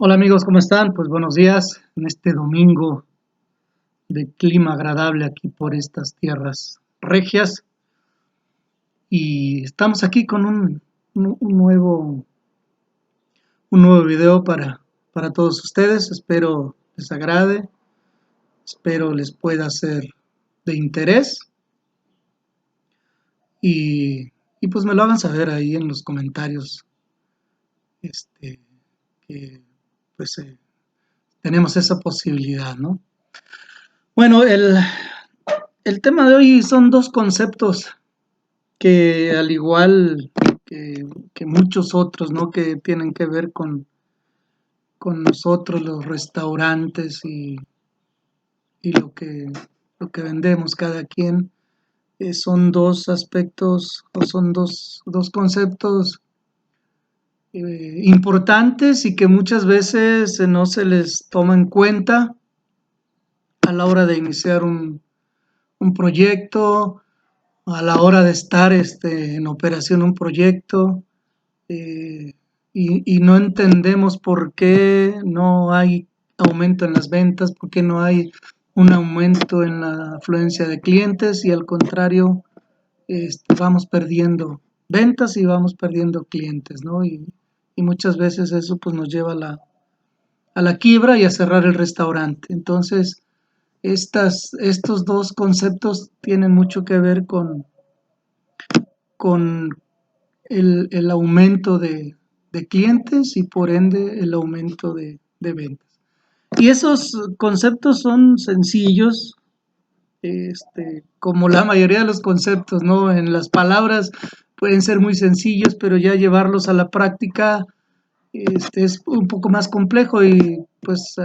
Hola amigos, ¿cómo están? Pues buenos días en este domingo de clima agradable aquí por estas tierras regias y estamos aquí con un nuevo video para todos ustedes. Espero les agrade, espero les pueda ser de interés y pues me lo hagan saber ahí en los comentarios este, que pues tenemos esa posibilidad, ¿no? Bueno, el tema de hoy son dos conceptos que al igual que muchos otros, ¿no? Que tienen que ver con nosotros, los restaurantes y lo que vendemos cada quien, son dos aspectos o son dos conceptos importantes y que muchas veces no se les toma en cuenta a la hora de iniciar un proyecto, a la hora de estar en operación un proyecto, eh, y no entendemos por qué no hay aumento en las ventas, por qué no hay un aumento en la afluencia de clientes y al contrario, vamos perdiendo ventas y vamos perdiendo clientes, ¿no? Y muchas veces eso pues nos lleva a la quiebra y a cerrar el restaurante. Entonces, estos dos conceptos tienen mucho que ver con el aumento de clientes y por ende el aumento de ventas. Y esos conceptos son sencillos, como la mayoría de los conceptos, ¿no? En las palabras pueden ser muy sencillos, pero ya llevarlos a la práctica es un poco más complejo y pues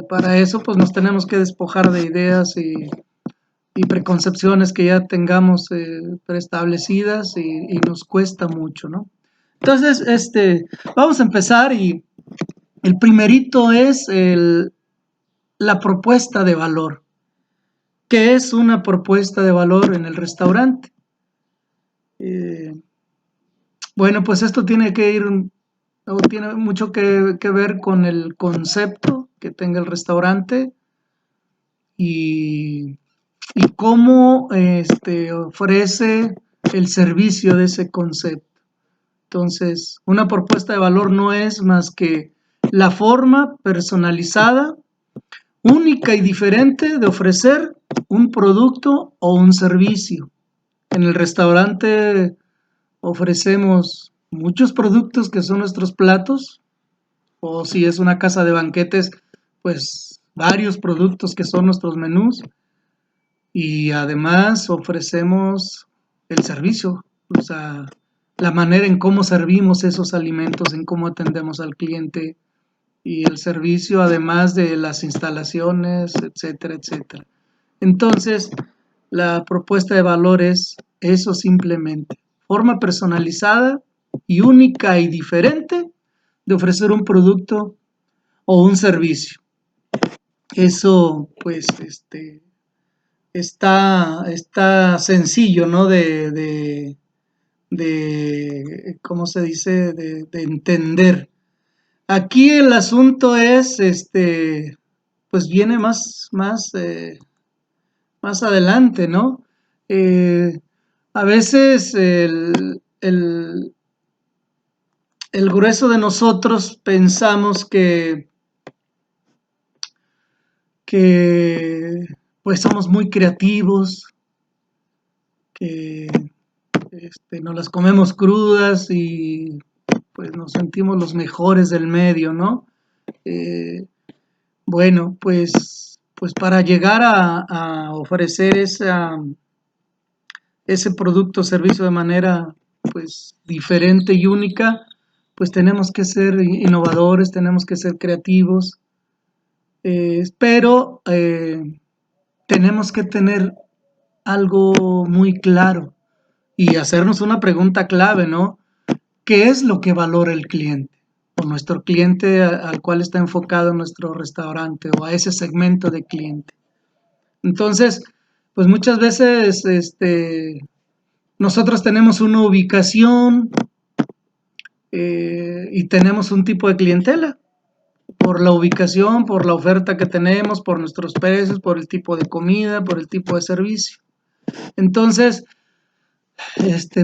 para eso pues nos tenemos que despojar de ideas y preconcepciones que ya tengamos preestablecidas y nos cuesta mucho, ¿no? Entonces, vamos a empezar y el primerito es la propuesta de valor. ¿Qué es una propuesta de valor en el restaurante? Eh, bueno, pues esto tiene mucho que ver con el concepto que tenga el restaurante y, y cómo ofrece el servicio de ese concepto. Entonces, una propuesta de valor no es más que la forma personalizada, única y diferente de ofrecer un producto o un servicio. En el restaurante ofrecemos muchos productos que son nuestros platos, o si es una casa de banquetes, pues varios productos que son nuestros menús, y además ofrecemos el servicio, o sea, la manera en cómo servimos esos alimentos, en cómo atendemos al cliente y el servicio, además de las instalaciones, etcétera, etcétera. Entonces, la propuesta de valor es eso simplemente, forma personalizada y única y diferente de ofrecer un producto o un servicio. Eso, pues, está sencillo, ¿no? ¿Cómo se dice? De entender. Aquí el asunto es, pues viene más adelante, ¿no? Eh, a veces el grueso de nosotros pensamos que pues somos muy creativos, que nos las comemos crudas y pues nos sentimos los mejores del medio, ¿no? Eh, bueno, pues para llegar a ofrecer ese producto o servicio de manera pues diferente y única, pues tenemos que ser innovadores, tenemos que ser creativos, pero tenemos que tener algo muy claro y hacernos una pregunta clave, ¿no? ¿Qué es lo que valora el cliente? O nuestro cliente al cual está enfocado nuestro restaurante o a ese segmento de cliente. Entonces, pues muchas veces nosotros tenemos una ubicación y tenemos un tipo de clientela. por la ubicación, por la oferta que tenemos, por nuestros precios, por el tipo de comida, por el tipo de servicio. Entonces,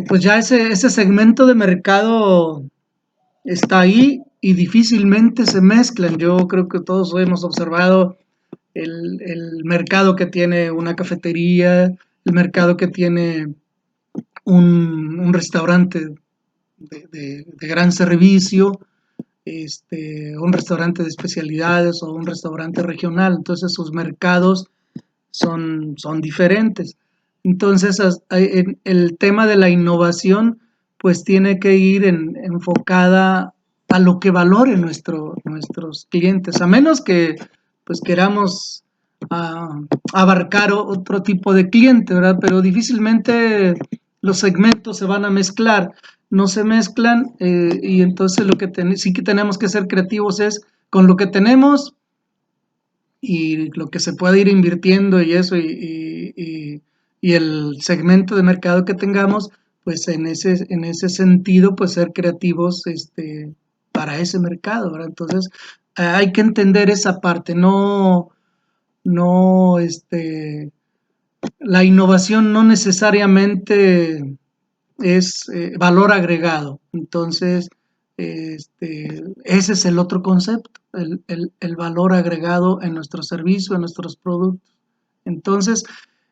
pues ya ese segmento de mercado está ahí y difícilmente se mezclan. Yo creo que todos hemos observado el mercado que tiene una cafetería, el mercado que tiene un restaurante de gran servicio, un restaurante de especialidades o un restaurante regional. Entonces sus mercados son diferentes. Entonces el tema de la innovación pues tiene que ir enfocada a lo que valoren nuestros clientes, a menos que pues queramos abarcar otro tipo de cliente, ¿verdad? Pero difícilmente los segmentos se van a mezclar, no se mezclan y entonces lo que sí que tenemos que ser creativos es con lo que tenemos y lo que se puede ir invirtiendo y eso y el segmento de mercado que tengamos, pues en ese sentido, pues ser creativos para ese mercado, ¿verdad? Entonces, hay que entender esa parte, no, la innovación no necesariamente es valor agregado. Entonces, ese es el otro concepto, el valor agregado en nuestro servicio, en nuestros productos. Entonces,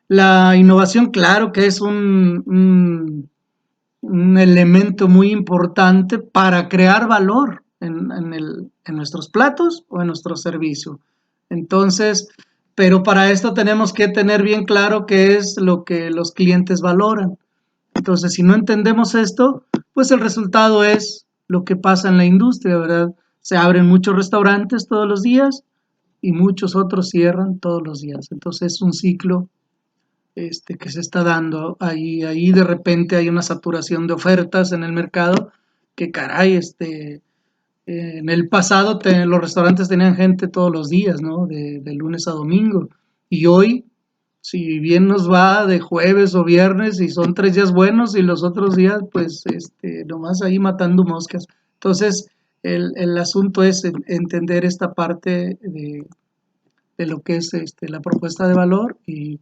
la innovación, claro que es un elemento muy importante para crear valor en nuestros platos o en nuestro servicio. Entonces, pero para esto tenemos que tener bien claro qué es lo que los clientes valoran. Entonces, si no entendemos esto, pues el resultado es lo que pasa en la industria, ¿verdad? Se abren muchos restaurantes todos los días y muchos otros cierran todos los días. Entonces, es un ciclo que se está dando. Ahí de repente hay una saturación de ofertas en el mercado que caray, en el pasado los restaurantes tenían gente todos los días, ¿no? De lunes a domingo. Y hoy, si bien nos va de jueves o viernes y son 3 días buenos y los otros días, pues, nomás ahí matando moscas. Entonces, el asunto es entender esta parte de lo que es la propuesta de valor y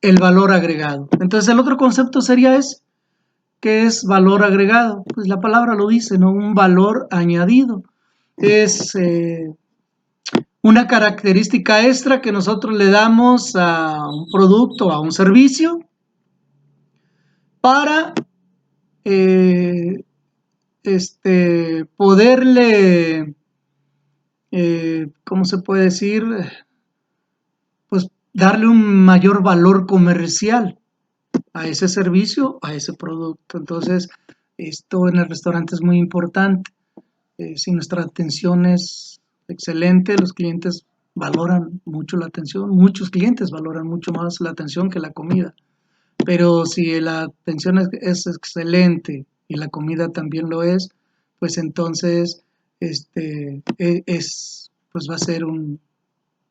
el valor agregado. Entonces, el otro concepto sería ¿qué es valor agregado? Pues la palabra lo dice, ¿no? Un valor añadido. Es una característica extra que nosotros le damos a un producto, a un servicio, para eh, poderle, ¿cómo se puede decir? Pues darle un mayor valor comercial a ese servicio, a ese producto. Entonces, esto en el restaurante es muy importante. Si nuestra atención es excelente, los clientes valoran mucho la atención, muchos clientes valoran mucho más la atención que la comida. Pero si la atención es excelente y la comida también lo es, pues entonces pues va a ser un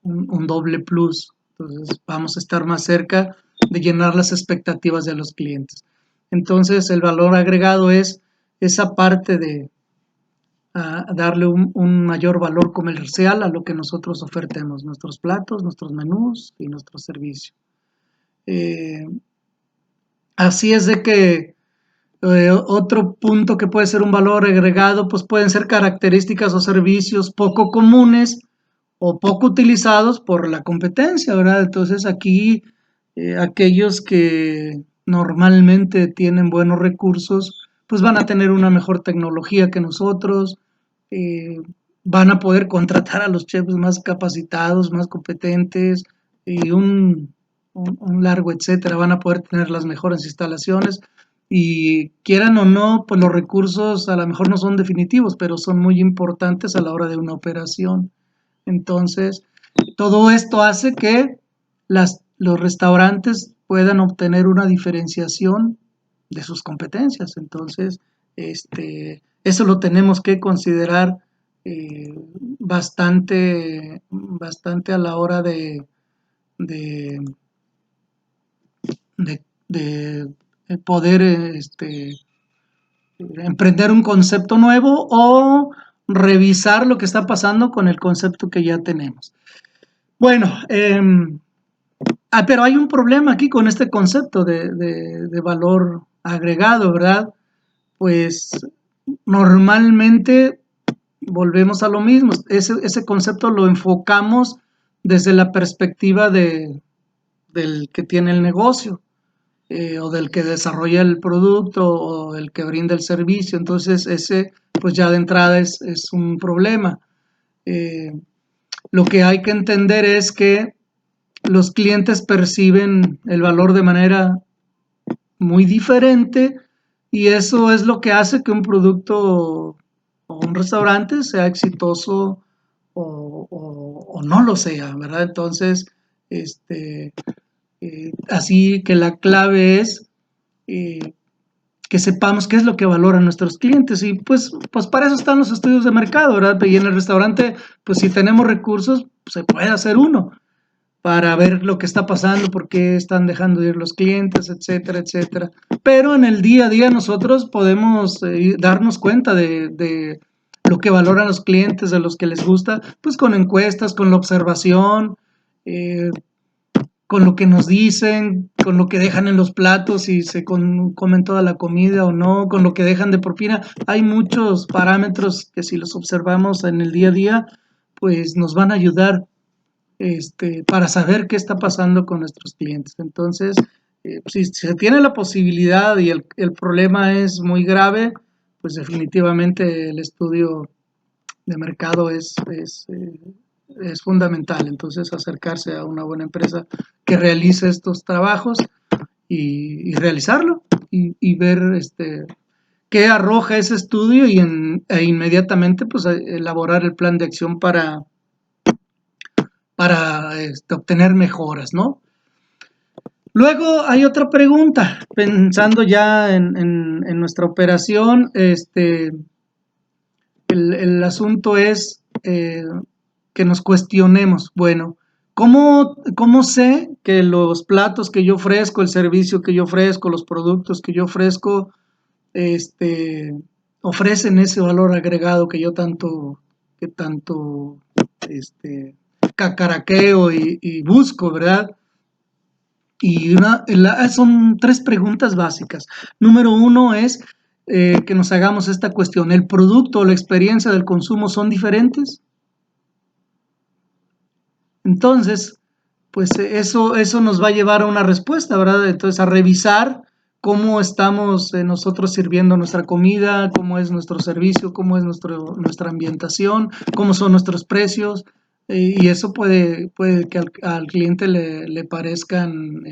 doble plus. Entonces vamos a estar más cerca de llenar las expectativas de los clientes. Entonces el valor agregado es esa parte de darle un mayor valor comercial a lo que nosotros ofertemos, nuestros platos, nuestros menús y nuestro servicio. Así es de que otro punto que puede ser un valor agregado, pues pueden ser características o servicios poco comunes o poco utilizados por la competencia, ¿verdad? Entonces aquí aquellos que normalmente tienen buenos recursos, pues van a tener una mejor tecnología que nosotros, eh, van a poder contratar a los chefs más capacitados, más competentes y un largo etcétera, van a poder tener las mejores instalaciones y quieran o no, pues los recursos a lo mejor no son definitivos, pero son muy importantes a la hora de una operación. Entonces, todo esto hace que los restaurantes puedan obtener una diferenciación de sus competencias. Entonces, eso lo tenemos que considerar bastante a la hora de, de poder emprender un concepto nuevo revisar lo que está pasando con el concepto que ya tenemos. Bueno, pero hay un problema aquí con este concepto de valor agregado, ¿verdad? Pues normalmente volvemos a lo mismo. Ese concepto lo enfocamos desde la perspectiva del que tiene el negocio, o del que desarrolla el producto o el que brinda el servicio. Entonces ese pues ya de entrada es un problema. Eh, lo que hay que entender es que los clientes perciben el valor de manera muy diferente y eso es lo que hace que un producto o un restaurante sea exitoso o no lo sea, ¿verdad? Entonces, así que la clave es eh, que sepamos qué es lo que valoran nuestros clientes y pues para eso están los estudios de mercado, ¿verdad? Y en el restaurante, pues si tenemos recursos, pues, se puede hacer uno para ver lo que está pasando, por qué están dejando de ir los clientes, etcétera, etcétera. Pero en el día a día nosotros podemos darnos cuenta de lo que valoran los clientes, de los que les gusta, pues con encuestas, con la observación, eh, con lo que nos dicen, con lo que dejan en los platos, si se comen toda la comida o no, con lo que dejan de propina. Hay muchos parámetros que si los observamos en el día a día, pues nos van a ayudar para saber qué está pasando con nuestros clientes. Entonces, si se tiene la posibilidad y el problema es muy grave, pues definitivamente el estudio de mercado es fundamental. Entonces, acercarse a una buena empresa que realice estos trabajos y realizarlo y ver qué arroja ese estudio e inmediatamente pues elaborar el plan de acción para obtener mejoras, ¿no? Luego hay otra pregunta, pensando ya en nuestra operación, el asunto es que nos cuestionemos, bueno, ¿cómo sé que los platos que yo ofrezco, el servicio que yo ofrezco, los productos que yo ofrezco, este, ofrecen ese valor agregado que tanto cacaraqueo y busco, ¿verdad? Son tres preguntas básicas. Número uno es que nos hagamos esta cuestión. ¿El producto o la experiencia del consumo son diferentes? Entonces, pues eso nos va a llevar a una respuesta, ¿verdad? Entonces, a revisar cómo estamos nosotros sirviendo nuestra comida, cómo es nuestro servicio, cómo es nuestra ambientación, cómo son nuestros precios, y eso puede que al cliente le parezcan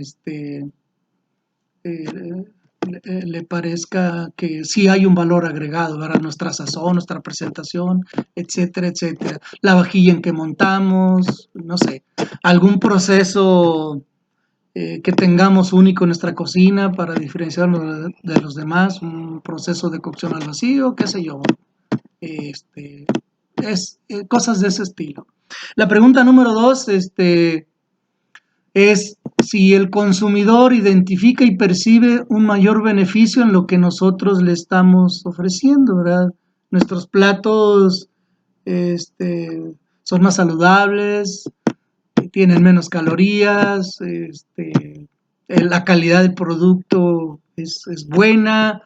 eh, le parezca que sí hay un valor agregado, ¿verdad? Nuestra sazón, nuestra presentación, etcétera, etcétera. La vajilla en que montamos, no sé, algún proceso que tengamos único en nuestra cocina para diferenciarnos de los demás, un proceso de cocción al vacío, qué sé yo. Este, cosas de ese estilo. La pregunta número dos, es si el consumidor identifica y percibe un mayor beneficio en lo que nosotros le estamos ofreciendo, ¿verdad? Nuestros platos son más saludables, tienen menos calorías, la calidad del producto es buena,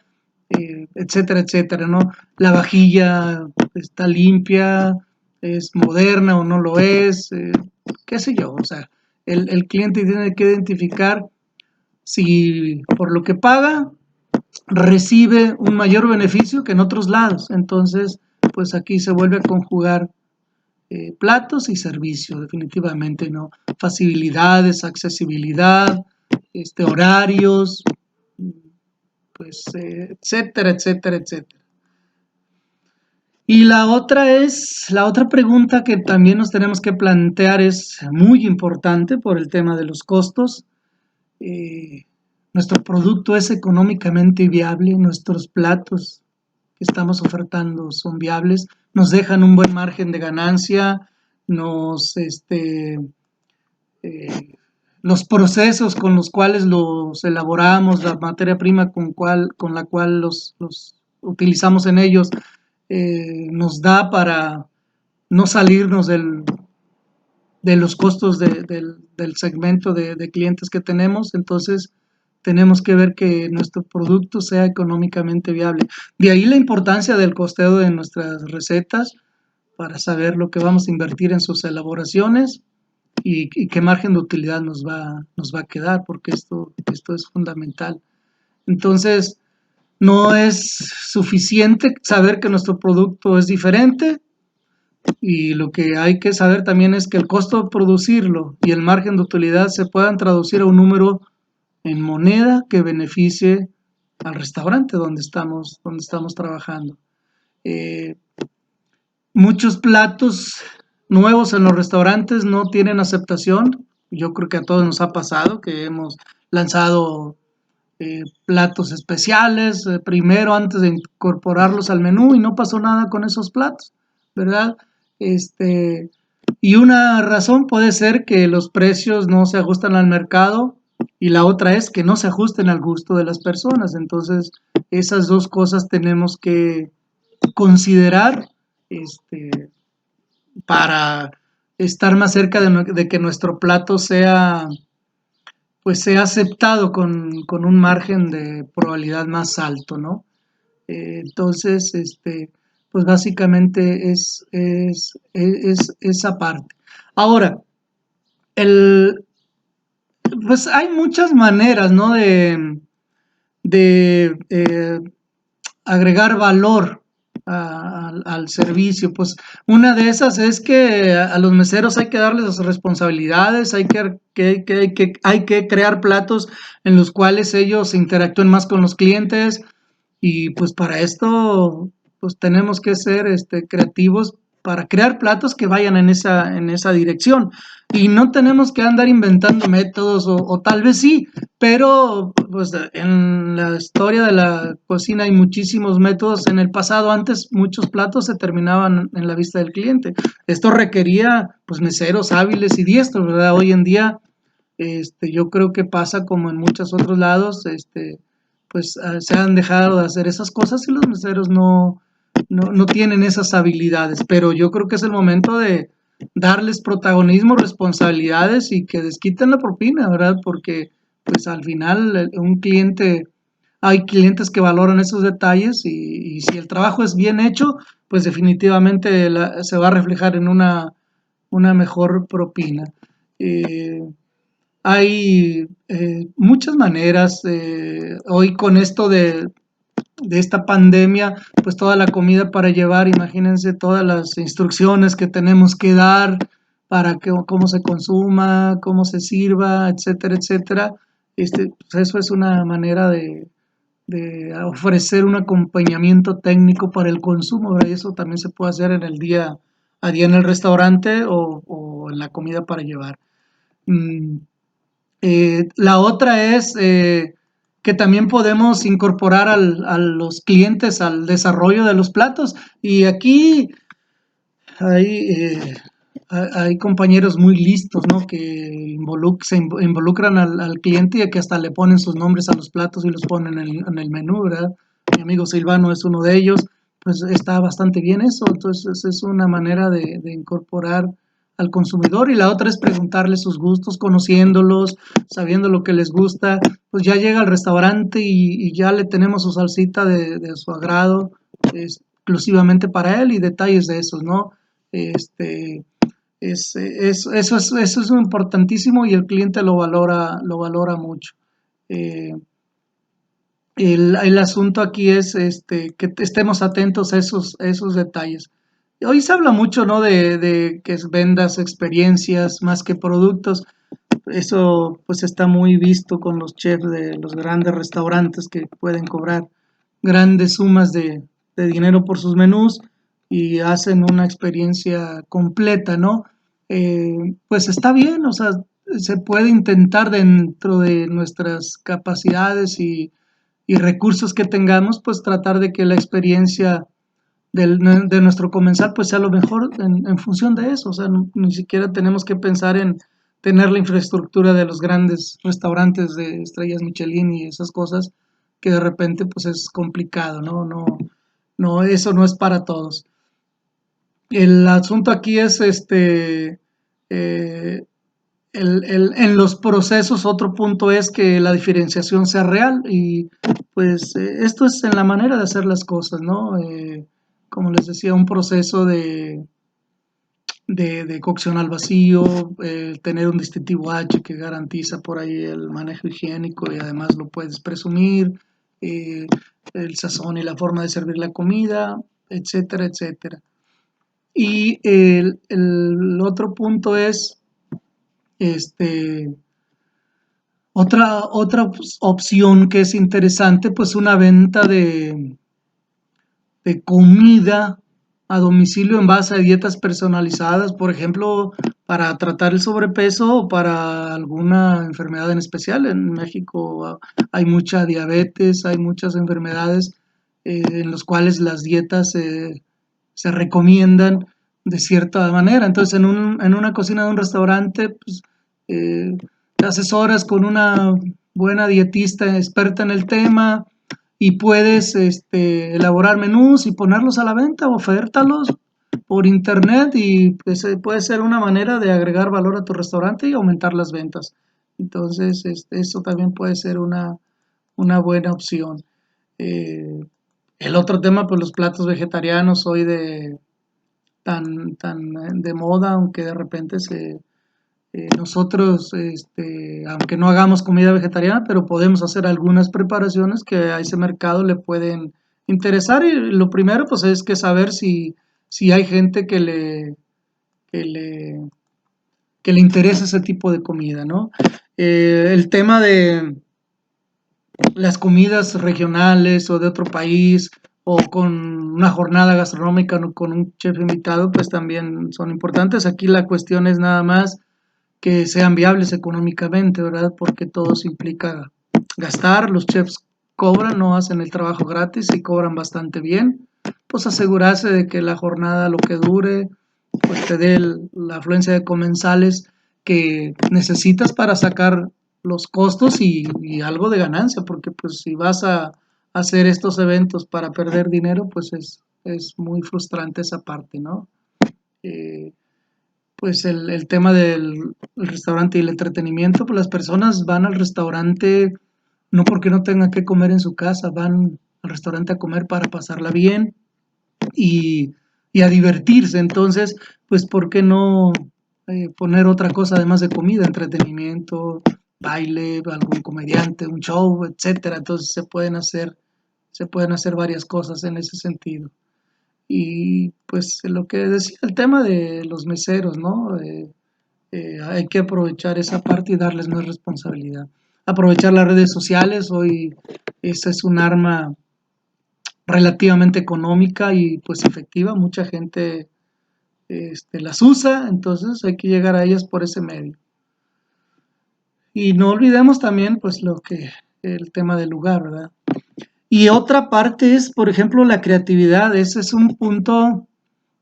etcétera, etcétera, ¿no? La vajilla está limpia, es moderna o no lo es, qué sé yo, o sea, el cliente tiene que identificar si por lo que paga recibe un mayor beneficio que en otros lados. Entonces, pues aquí se vuelve a conjugar platos y servicios, definitivamente, ¿no? Facilidades, accesibilidad, horarios, pues, etcétera, etcétera, etcétera. Y la otra pregunta que también nos tenemos que plantear es muy importante por el tema de los costos. Eh, Nuestro producto es económicamente viable, nuestros platos que estamos ofertando son viables, nos dejan un buen margen de ganancia, nos, los procesos con los cuales los elaboramos, la materia prima con la cual los utilizamos en ellos, nos da para no salirnos de los costos del segmento de clientes que tenemos. Entonces tenemos que ver que nuestro producto sea económicamente viable. De ahí la importancia del costeo de nuestras recetas para saber lo que vamos a invertir en sus elaboraciones y qué margen de utilidad nos va a quedar, porque esto es fundamental. Entonces, no es suficiente saber que nuestro producto es diferente, y lo que hay que saber también es que el costo de producirlo y el margen de utilidad se puedan traducir a un número en moneda que beneficie al restaurante donde estamos trabajando. Eh, Muchos platos nuevos en los restaurantes no tienen aceptación. Yo creo que a todos nos ha pasado que hemos lanzado platos especiales primero antes de incorporarlos al menú y no pasó nada con esos platos, ¿verdad? Este, y una razón puede ser que los precios no se ajustan al mercado y la otra es que no se ajusten al gusto de las personas. Entonces, esas dos cosas tenemos que considerar para estar más cerca de que nuestro plato sea pues sea aceptado con un margen de probabilidad más alto, ¿no? Entonces, pues básicamente es esa parte. Ahora, el, pues hay muchas maneras, ¿no? De agregar valor al servicio. Pues una de esas es que a los meseros hay que darles las responsabilidades, hay que crear platos en los cuales ellos interactúen más con los clientes y pues para esto pues tenemos que ser creativos para crear platos que vayan en esa dirección. Y no tenemos que andar inventando métodos, o tal vez sí, pero pues en la historia de la cocina hay muchísimos métodos. En el pasado, antes, muchos platos se terminaban en la vista del cliente. Esto requería pues meseros hábiles y diestros, ¿verdad? Hoy en día, yo creo que pasa como en muchos otros lados, pues se han dejado de hacer esas cosas y los meseros no tienen esas habilidades, pero yo creo que es el momento de darles protagonismo, responsabilidades y que desquiten la propina, ¿verdad? Porque pues al final un cliente, hay clientes que valoran esos detalles y si el trabajo es bien hecho, pues definitivamente se va a reflejar en una mejor propina. Eh, Hay muchas maneras, hoy con esto de esta pandemia, pues toda la comida para llevar, imagínense todas las instrucciones que tenemos que dar para que cómo se consuma, cómo se sirva, etcétera, etcétera. Pues eso es una manera de ofrecer un acompañamiento técnico para el consumo, ¿verdad? Y eso también se puede hacer en el día a día en el restaurante o en la comida para llevar. Mm, la otra es que también podemos incorporar a los clientes al desarrollo de los platos. Y aquí hay, hay compañeros muy listos, ¿no? Que involucran al cliente y que hasta le ponen sus nombres a los platos y los ponen en el menú, ¿verdad? Mi amigo Silvano es uno de ellos. Pues está bastante bien eso. Entonces es una manera de incorporar al consumidor y la otra es preguntarle sus gustos, conociéndolos, sabiendo lo que les gusta, pues ya llega al restaurante y ya le tenemos su salsita de su agrado exclusivamente para él y detalles de esos, ¿no? Este, eso es importantísimo y el cliente lo valora mucho. Eh, el asunto aquí es que estemos atentos a esos detalles. Hoy se habla mucho, ¿no? De que vendas experiencias más que productos. Eso pues está muy visto con los chefs de los grandes restaurantes que pueden cobrar grandes sumas de dinero por sus menús y hacen una experiencia completa, ¿no? Pues está bien, o sea, se puede intentar dentro de nuestras capacidades y recursos que tengamos, pues tratar de que la experiencia de nuestro comensal pues sea lo mejor en función de eso, o sea, ni siquiera tenemos que pensar en tener la infraestructura de los grandes restaurantes de estrellas Michelin y esas cosas que de repente pues es complicado, ¿no? No, eso no es para todos. El asunto aquí es eh, en los procesos, otro punto es que la diferenciación sea real y pues esto es en la manera de hacer las cosas, ¿no? Como les decía, un proceso de cocción al vacío, tener un distintivo H que garantiza por ahí el manejo higiénico y además lo puedes presumir, eh, el sazón y la forma de servir la comida, etcétera, etcétera. Y el otro punto es, este, otra opción que es interesante, pues una venta de comida a domicilio en base a dietas personalizadas, por ejemplo, para tratar el sobrepeso o para alguna enfermedad en especial. En México hay mucha diabetes, hay muchas enfermedades en las cuales las dietas se recomiendan de cierta manera. Entonces, en una cocina de un restaurante, pues, eh, te asesoras con una buena dietista experta en el tema y puedes elaborar menús y ponerlos a la venta, ofértalos por internet y pues, puede ser una manera de agregar valor a tu restaurante y aumentar las ventas. Entonces, eso también puede ser una buena opción. Eh, el otro tema, pues los platos vegetarianos hoy tan de moda, aunque de repente nosotros, aunque no hagamos comida vegetariana, pero podemos hacer algunas preparaciones que a ese mercado le pueden interesar. Y lo primero, pues, es que saber si hay gente que le, que le interesa ese tipo de comida, ¿no? El tema de las comidas regionales o de otro país o con una jornada gastronómica con un chef invitado, pues también son importantes. Aquí la cuestión es nada más que sean viables económicamente, ¿verdad? Porque todo se implica gastar, los chefs cobran, no hacen el trabajo gratis y cobran bastante bien, pues asegurarse de que la jornada, lo que dure, pues te dé la afluencia de comensales que necesitas para sacar los costos y algo de ganancia, porque pues si vas a hacer estos eventos para perder dinero, pues es muy frustrante esa parte, ¿no? Eh, pues el tema del el restaurante y el entretenimiento, pues las personas van al restaurante no porque no tengan que comer en su casa, van al restaurante a comer para pasarla bien y, y a divertirse. Entonces, pues, ¿por qué no poner otra cosa además de comida, entretenimiento, baile, algún comediante, un show, etcétera? Entonces se pueden hacer varias cosas en ese sentido. Y pues lo que decía el tema de los meseros, ¿no? Hay que aprovechar esa parte y darles más responsabilidad. Aprovechar las redes sociales, hoy esa es un arma relativamente económica y pues efectiva, mucha gente las usa, entonces hay que llegar a ellas por ese medio. Y no olvidemos también pues el tema del lugar, ¿verdad? Y otra parte es, por ejemplo, la creatividad, ese es un punto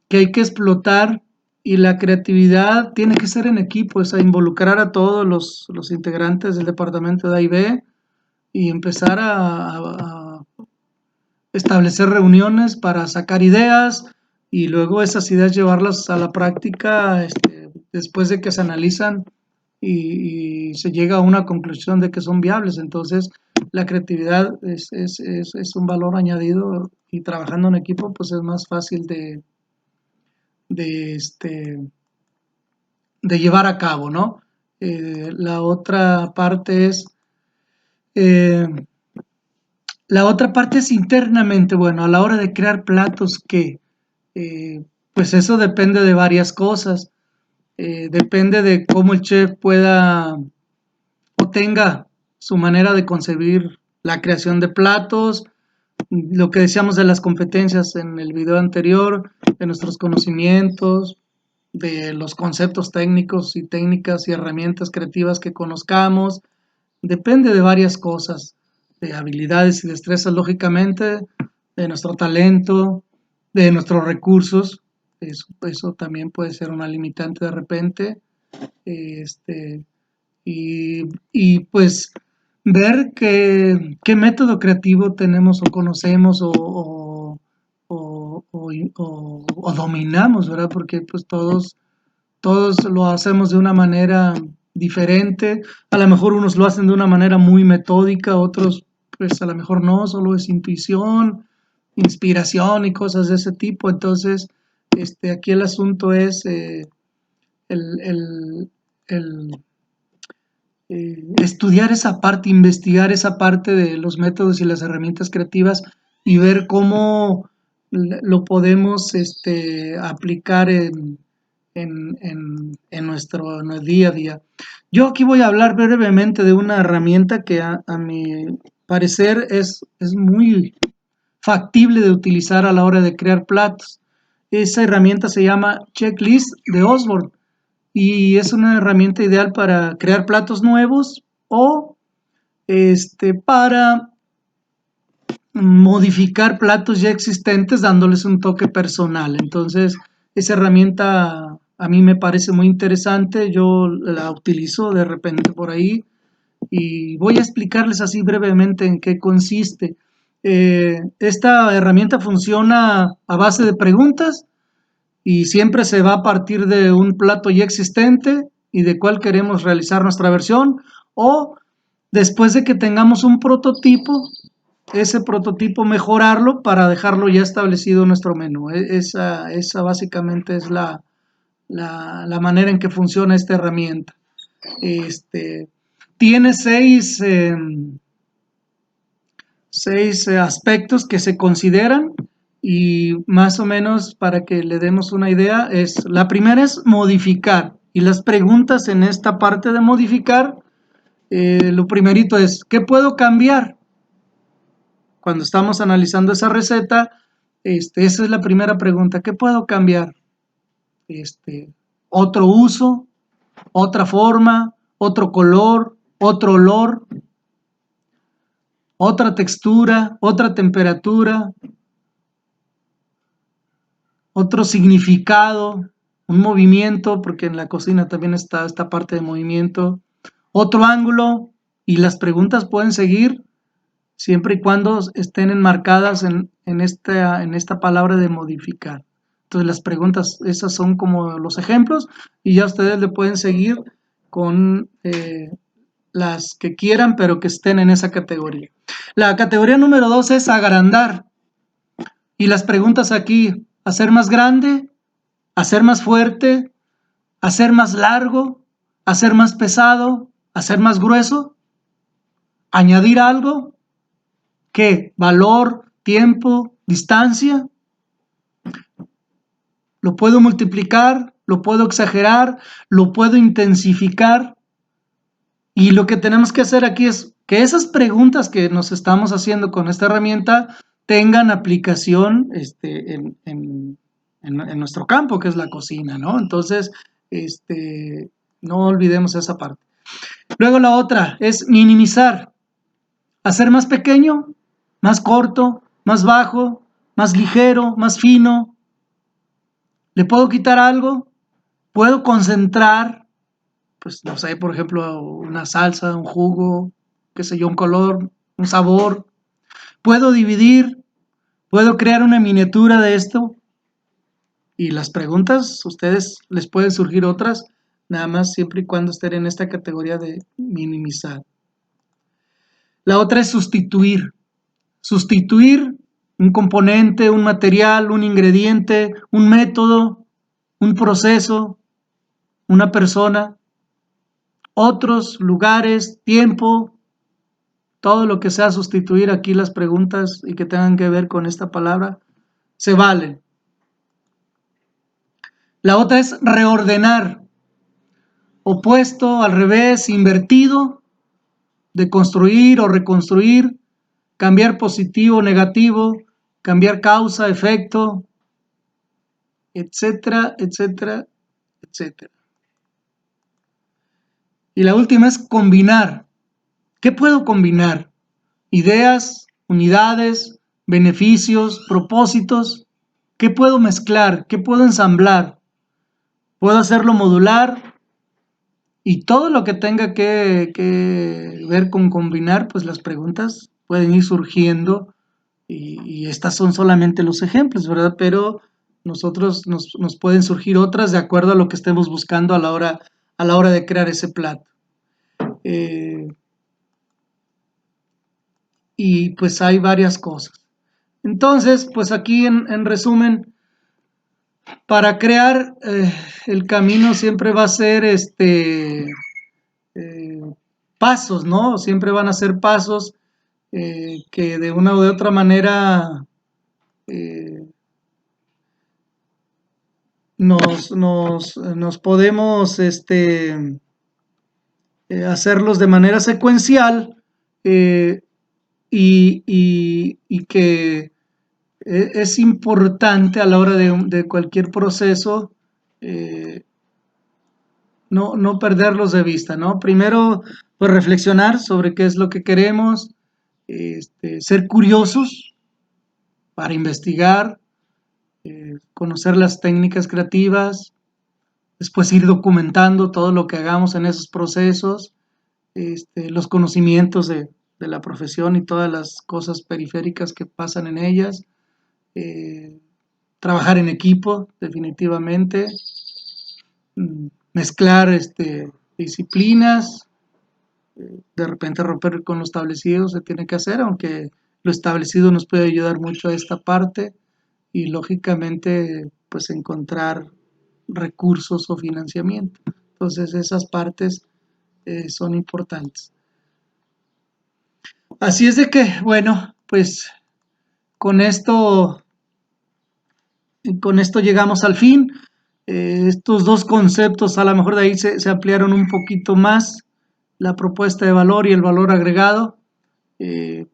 que hay que explotar y la creatividad tiene que ser en equipo, es a involucrar a todos los integrantes del departamento de A y B y empezar a establecer reuniones para sacar ideas y luego esas ideas llevarlas a la práctica después de que se analizan y se llega a una conclusión de que son viables. Entonces, la creatividad es un valor añadido y trabajando en equipo, pues es más fácil de, este, de llevar a cabo, ¿no? La otra parte es, eh, la otra parte es internamente, bueno, a la hora de crear platos que, pues eso depende de varias cosas, depende de cómo el chef pueda o tenga su manera de concebir la creación de platos, lo que decíamos de las competencias en el video anterior, de nuestros conocimientos, de los conceptos técnicos y técnicas y herramientas creativas que conozcamos, depende de varias cosas, de habilidades y destrezas, lógicamente, de nuestro talento, de nuestros recursos, eso también puede ser una limitante de repente, este, y pues ver qué método creativo tenemos o conocemos o dominamos, ¿verdad? Porque pues todos lo hacemos de una manera diferente. A lo mejor unos lo hacen de una manera muy metódica, otros pues a lo mejor no, solo es intuición, inspiración y cosas de ese tipo. Entonces, aquí el asunto es el, el- el, estudiar esa parte, investigar esa parte de los métodos y las herramientas creativas y ver cómo lo podemos aplicar en nuestro día a día. Yo aquí voy a hablar brevemente de una herramienta que a mi parecer es muy factible de utilizar a la hora de crear platos. Esa herramienta se llama Checklist de Osborne y es una herramienta ideal para crear platos nuevos o para modificar platos ya existentes dándoles un toque personal. Entonces, esa herramienta a mí me parece muy interesante, yo la utilizo de repente por ahí y voy a explicarles así brevemente en qué consiste. Esta herramienta funciona a base de preguntas y siempre se va a partir de un plato ya existente y de cuál queremos realizar nuestra versión o después de que tengamos un prototipo, ese prototipo mejorarlo para dejarlo ya establecido en nuestro menú. Esa básicamente es la manera en que funciona esta herramienta. Tiene seis aspectos que se consideran y más o menos para que le demos una idea es, la primera es modificar y las preguntas en esta parte de modificar, lo primerito es, ¿qué puedo cambiar? Cuando estamos analizando esa receta, esa es la primera pregunta, ¿qué puedo cambiar? Otro uso, otra forma, otro color, otro olor, otra textura, otra temperatura, otro significado, un movimiento, porque en la cocina también está esta parte de movimiento, otro ángulo, y las preguntas pueden seguir siempre y cuando estén enmarcadas en esta palabra de modificar. Entonces las preguntas, esas son como los ejemplos, y ya ustedes le pueden seguir con las que quieran, pero que estén en esa categoría. La categoría número 2 es agrandar. Y las preguntas aquí, hacer más grande, hacer más fuerte, hacer más largo, hacer más pesado, hacer más grueso, añadir algo, ¿qué? Valor, tiempo, distancia. Lo puedo multiplicar, lo puedo exagerar, lo puedo intensificar. Y lo que tenemos que hacer aquí es que esas preguntas que nos estamos haciendo con esta herramienta tengan aplicación en nuestro campo, que es la cocina, ¿no? Entonces, no olvidemos esa parte. Luego la otra es minimizar, hacer más pequeño, más corto, más bajo, más ligero, más fino. ¿Le puedo quitar algo? ¿Puedo concentrar? Pues no sé, por ejemplo, una salsa, un jugo, qué sé yo, un color, un sabor. Puedo dividir, puedo crear una miniatura de esto. Y las preguntas, ustedes les pueden surgir otras, nada más siempre y cuando estén en esta categoría de minimizar. La otra es sustituir. Sustituir un componente, un material, un ingrediente, un método, un proceso, una persona, otros lugares, tiempo, todo lo que sea sustituir aquí las preguntas y que tengan que ver con esta palabra, se valen. La otra es reordenar, opuesto, al revés, invertido, de construir o reconstruir, cambiar positivo, negativo, cambiar causa, efecto, etcétera, etcétera, etcétera. Y la última es combinar. ¿Qué puedo combinar? Ideas, unidades, beneficios, propósitos. ¿Qué puedo mezclar? ¿Qué puedo ensamblar? ¿Puedo hacerlo modular? Y todo lo que tenga que ver con combinar, pues las preguntas pueden ir surgiendo y estas son solamente los ejemplos, ¿verdad? Pero nosotros nos pueden surgir otras de acuerdo a lo que estemos buscando a la hora de crear ese plato. Y pues hay varias cosas. Entonces, pues aquí en resumen, para crear el camino siempre va a ser pasos, ¿no? Siempre van a ser pasos que de una u de otra manera eh, nos podemos hacerlos de manera secuencial eh, y que es importante a la hora de cualquier proceso eh, no perderlos de vista, ¿no? Primero, pues reflexionar sobre qué es lo que queremos, ser curiosos para investigar, conocer las técnicas creativas, después ir documentando todo lo que hagamos en esos procesos, los conocimientos de la profesión y todas las cosas periféricas que pasan en ellas, eh, trabajar en equipo, definitivamente, mezclar disciplinas, de repente romper con lo establecido se tiene que hacer, aunque lo establecido nos puede ayudar mucho a esta parte y lógicamente pues encontrar recursos o financiamiento. Entonces esas partes son importantes. Así es de que, bueno, pues con esto, con esto llegamos al fin. Estos dos conceptos a lo mejor de ahí se ampliaron un poquito más, la propuesta de valor y el valor agregado, eh,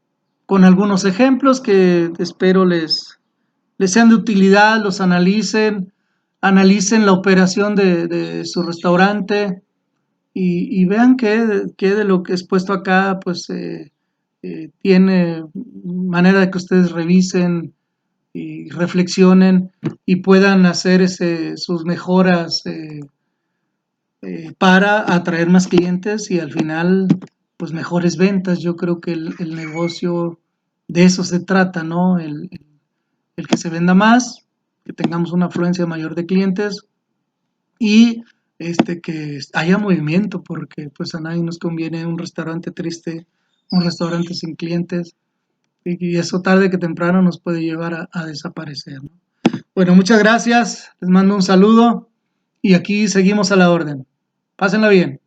con algunos ejemplos que espero les sean de utilidad, los analicen la operación de su restaurante y vean que de lo que he expuesto acá, pues tiene manera de que ustedes revisen y reflexionen y puedan hacer sus mejoras para atraer más clientes y al final, pues mejores ventas. Yo creo que el negocio de eso se trata, ¿no? El que se venda más, que tengamos una afluencia mayor de clientes y que haya movimiento, porque pues a nadie nos conviene un restaurante triste, un restaurante sin clientes, y eso tarde que temprano nos puede llevar a desaparecer, ¿no? Bueno, muchas gracias, les mando un saludo y aquí seguimos a la orden. Pásenla bien.